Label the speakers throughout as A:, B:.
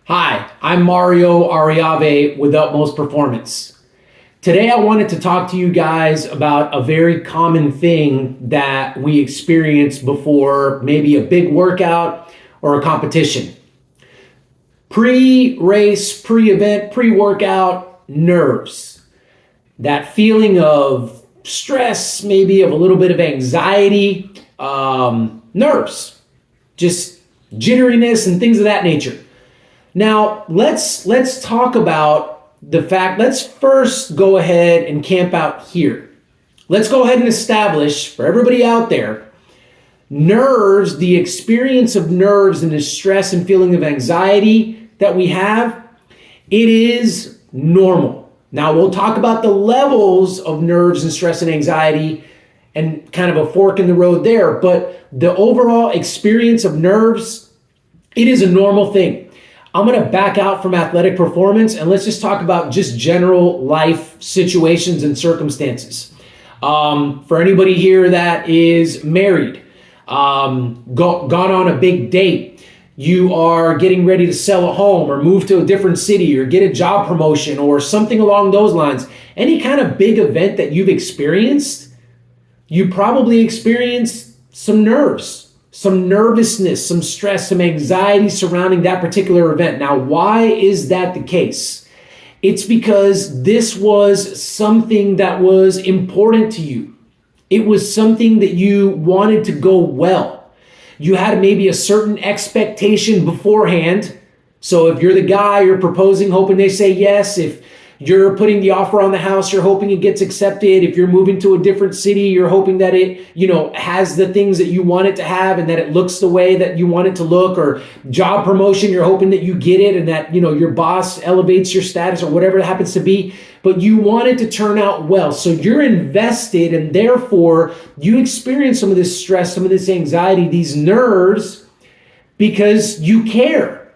A: Hi, I'm Mario Ariave with Utmost Performance. Today I wanted to talk to you guys about a very common thing that we experience before maybe a big workout or a competition. Pre-race, pre-event, pre-workout nerves. That feeling of stress, maybe of a little bit of anxiety, nerves, just jitteriness and things of that nature. Now, let's talk about the fact, let's first go ahead and camp out here. Let's go ahead and establish for everybody out there, nerves, the experience of nerves and the stress and feeling of anxiety that we have, it is normal. Now, we'll talk about the levels of nerves and stress and anxiety and kind of a fork in the road there, but the overall experience of nerves, it is a normal thing. I'm going to back out from athletic performance and let's just talk about just general life situations and circumstances. For anybody here that is married, gone on a big date, you are getting ready to sell a home or move to a different city or get a job promotion or something along those lines, any kind of big event that you've experienced, you probably experienced some nerves, some nervousness, some stress, some anxiety surrounding that particular event. Now, why is that the case? It's because this was something that was important to you. It was something that you wanted to go well. You had maybe a certain expectation beforehand. So if you're the guy, you're proposing, hoping they say yes. If you're putting the offer on the house, you're hoping it gets accepted. If you're moving to a different city, you're hoping that it, has the things that you want it to have and that it looks the way that you want it to look, or job promotion, you're hoping that you get it and that, your boss elevates your status or whatever it happens to be, but you want it to turn out well. So you're invested and therefore you experience some of this stress, some of this anxiety, these nerves because you care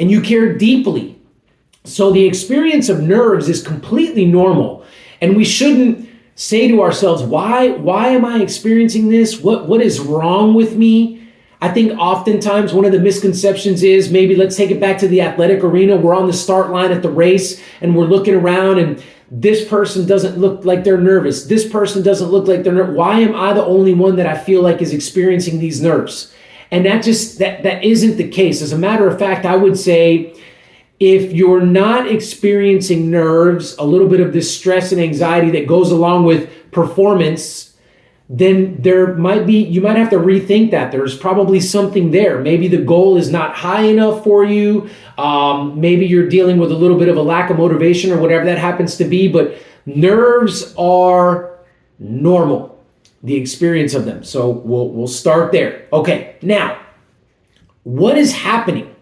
A: and you care deeply. So the experience of nerves is completely normal, and we shouldn't say to ourselves, why am I experiencing this? What is wrong with me? I think oftentimes one of the misconceptions is, maybe let's take it back to the athletic arena. We're on the start line at the race and we're looking around and this person doesn't look like they're nervous. This person doesn't look like they're nervous. Why am I the only one that I feel like is experiencing these nerves? And that isn't the case. As a matter of fact, I would say, if you're not experiencing nerves, a little bit of this stress and anxiety that goes along with performance, then you might have to rethink that. There's probably something there. Maybe the goal is not high enough for you. Maybe you're dealing with a little bit of a lack of motivation or whatever that happens to be, but nerves are normal, the experience of them. So we'll start there. Okay, now, what is happening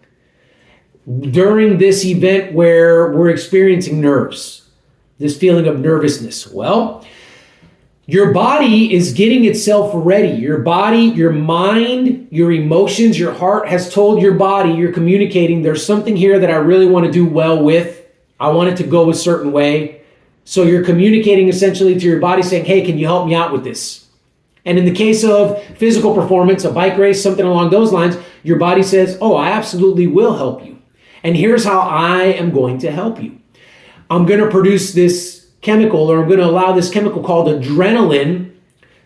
A: during this event where we're experiencing nerves, this feeling of nervousness? Well, your body is getting itself ready. Your body, your mind, your emotions, your heart has told your body, you're communicating, there's something here that I really want to do well with. I want it to go a certain way. So you're communicating essentially to your body saying, hey, can you help me out with this? And in the case of physical performance, a bike race, something along those lines, your body says, oh, I absolutely will help you. And here's how I am going to help you. I'm going to produce this chemical, or I'm going to allow this chemical called adrenaline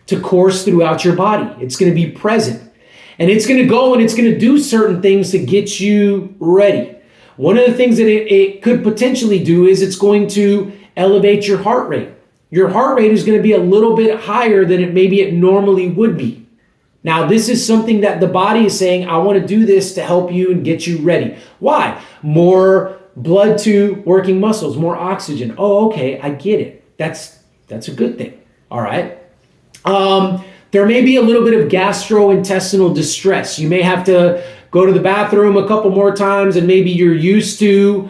A: to course throughout your body. It's going to be present. And it's going to go and it's going to do certain things to get you ready. One of the things that it could potentially do is it's going to elevate your heart rate. Your heart rate is going to be a little bit higher than it normally would be. Now, this is something that the body is saying, I want to do this to help you and get you ready. Why? More blood to working muscles, more oxygen. Oh, okay, I get it. That's a good thing. All right. There may be a little bit of gastrointestinal distress. You may have to go to the bathroom a couple more times and maybe you're used to.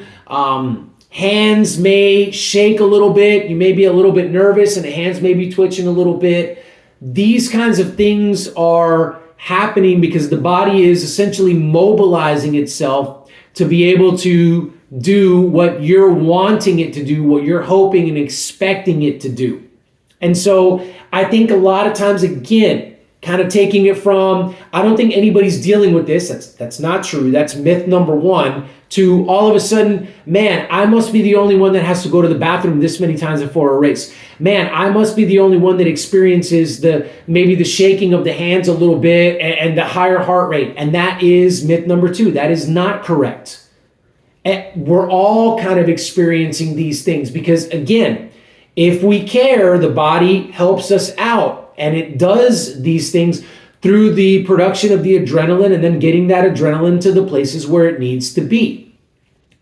A: Hands may shake a little bit. You may be a little bit nervous and the hands may be twitching a little bit. These kinds of things are happening because the body is essentially mobilizing itself to be able to do what you're wanting it to do, what you're hoping and expecting it to do. And so I think a lot of times, again, kind of taking it from, I don't think anybody's dealing with this. That's not true. That's myth number one. To all of a sudden, man, I must be the only one that has to go to the bathroom this many times before a race. Man, I must be the only one that experiences maybe the shaking of the hands a little bit and the higher heart rate. And that is myth number two. That is not correct. We're all kind of experiencing these things because, again, if we care, the body helps us out, and it does these things through the production of the adrenaline and then getting that adrenaline to the places where it needs to be.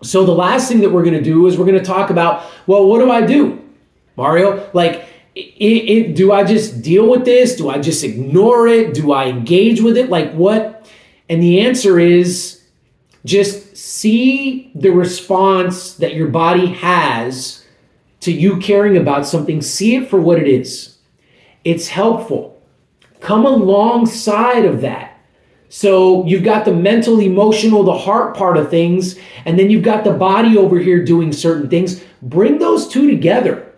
A: So the last thing that we're going to do is we're going to talk about, well, what do I do, Mario? Like, do I just deal with this? Do I just ignore it? Do I engage with it? Like what? And the answer is just see the response that your body has to you caring about something. See it for what it is. It's helpful. Come alongside of that. So you've got the mental, emotional, the heart part of things, and then you've got the body over here doing certain things. Bring those two together.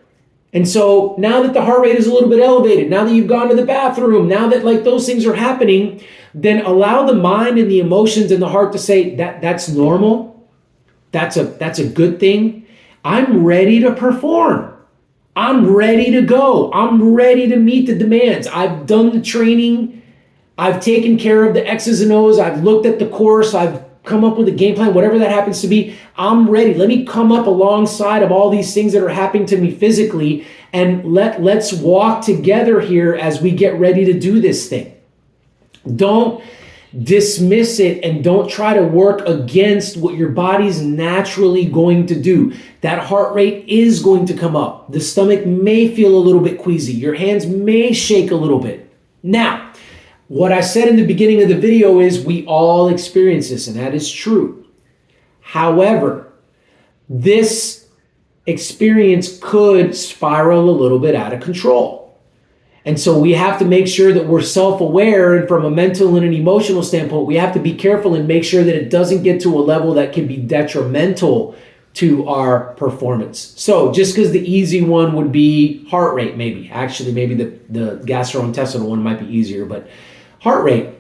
A: And so now that the heart rate is a little bit elevated, now that you've gone to the bathroom, now that like those things are happening, then allow the mind and the emotions and the heart to say that's normal. That's a good thing. I'm ready to perform. I'm ready to go. I'm ready to meet the demands. I've done the training. I've taken care of the X's and O's. I've looked at the course. I've come up with a game plan, whatever that happens to be. I'm ready. Let me come up alongside of all these things that are happening to me physically, and let's walk together here as we get ready to do this thing. Don't dismiss it and don't try to work against what your body's naturally going to do. That heart rate is going to come up. The stomach may feel a little bit queasy. Your hands may shake a little bit. Now, what I said in the beginning of the video is we all experience this, and that is true. However, this experience could spiral a little bit out of control. And so we have to make sure that we're self-aware, and from a mental and an emotional standpoint, we have to be careful and make sure that it doesn't get to a level that can be detrimental to our performance. So just because the easy one would be heart rate, maybe the gastrointestinal one might be easier, but heart rate,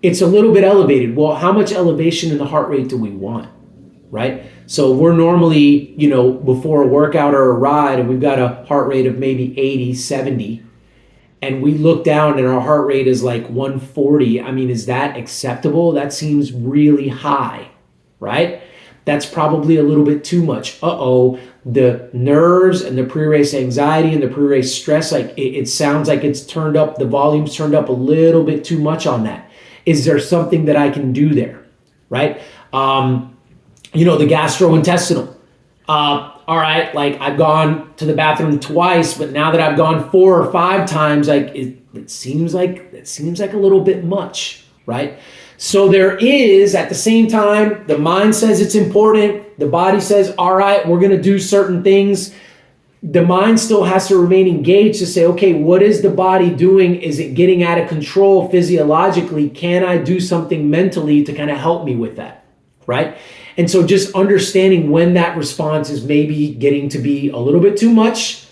A: it's a little bit elevated. Well, how much elevation in the heart rate do we want, right? So we're normally, before a workout or a ride, and we've got a heart rate of maybe 80, 70, and we look down and our heart rate is like 140. I mean, is that acceptable? That seems really high, right? That's probably a little bit too much. The nerves and the pre-race anxiety and the pre-race stress, like it sounds like it's turned up, the volume's turned up a little bit too much on that. Is there something that I can do there, right? The gastrointestinal. All right, like I've gone to the bathroom twice, but now that I've gone 4 or 5 times, like it seems like a little bit much, right? So there is, at the same time, the mind says it's important. The body says, all right, we're going to do certain things. The mind still has to remain engaged to say, okay, what is the body doing? Is it getting out of control physiologically? Can I do something mentally to kind of help me with that, right? And so just understanding when that response is maybe getting to be a little bit too much,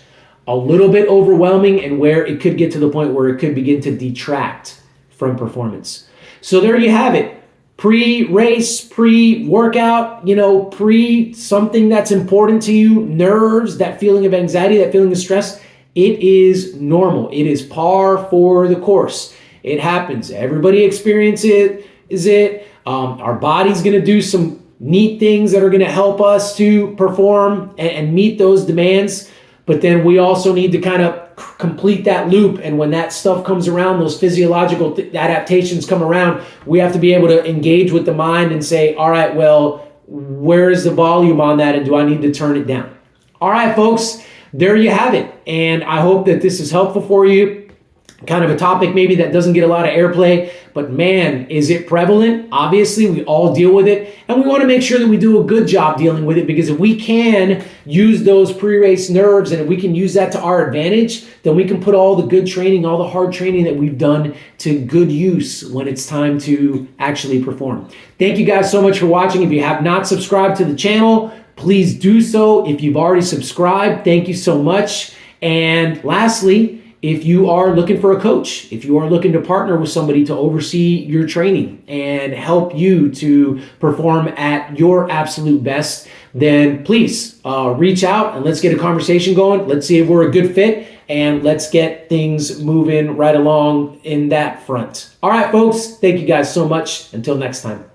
A: a little bit overwhelming, and where it could get to the point where it could begin to detract from performance. So there you have it. Pre-race, pre-workout, pre-something that's important to you, nerves, that feeling of anxiety, that feeling of stress, it is normal. It is par for the course. It happens. Everybody experiences it. Our body's going to do some neat things that are going to help us to perform and meet those demands. But then we also need to kind of complete that loop. And when that stuff comes around, those physiological adaptations come around, we have to be able to engage with the mind and say, all right, well, where is the volume on that? And do I need to turn it down? All right, folks, there you have it. And I hope that this is helpful for you. Kind of a topic maybe that doesn't get a lot of airplay, but man, is it prevalent? Obviously, we all deal with it, and we want to make sure that we do a good job dealing with it, because if we can use those pre-race nerves and if we can use that to our advantage, then we can put all the good training, all the hard training that we've done to good use when it's time to actually perform. Thank you guys so much for watching. If you have not subscribed to the channel, please do so. If you've already subscribed, thank you so much. And lastly, If you are looking for a coach, if you are looking to partner with somebody to oversee your training and help you to perform at your absolute best, then please reach out and let's get a conversation going. Let's see if we're a good fit, and let's get things moving right along in that front. All right, folks, thank you guys so much. Until next time.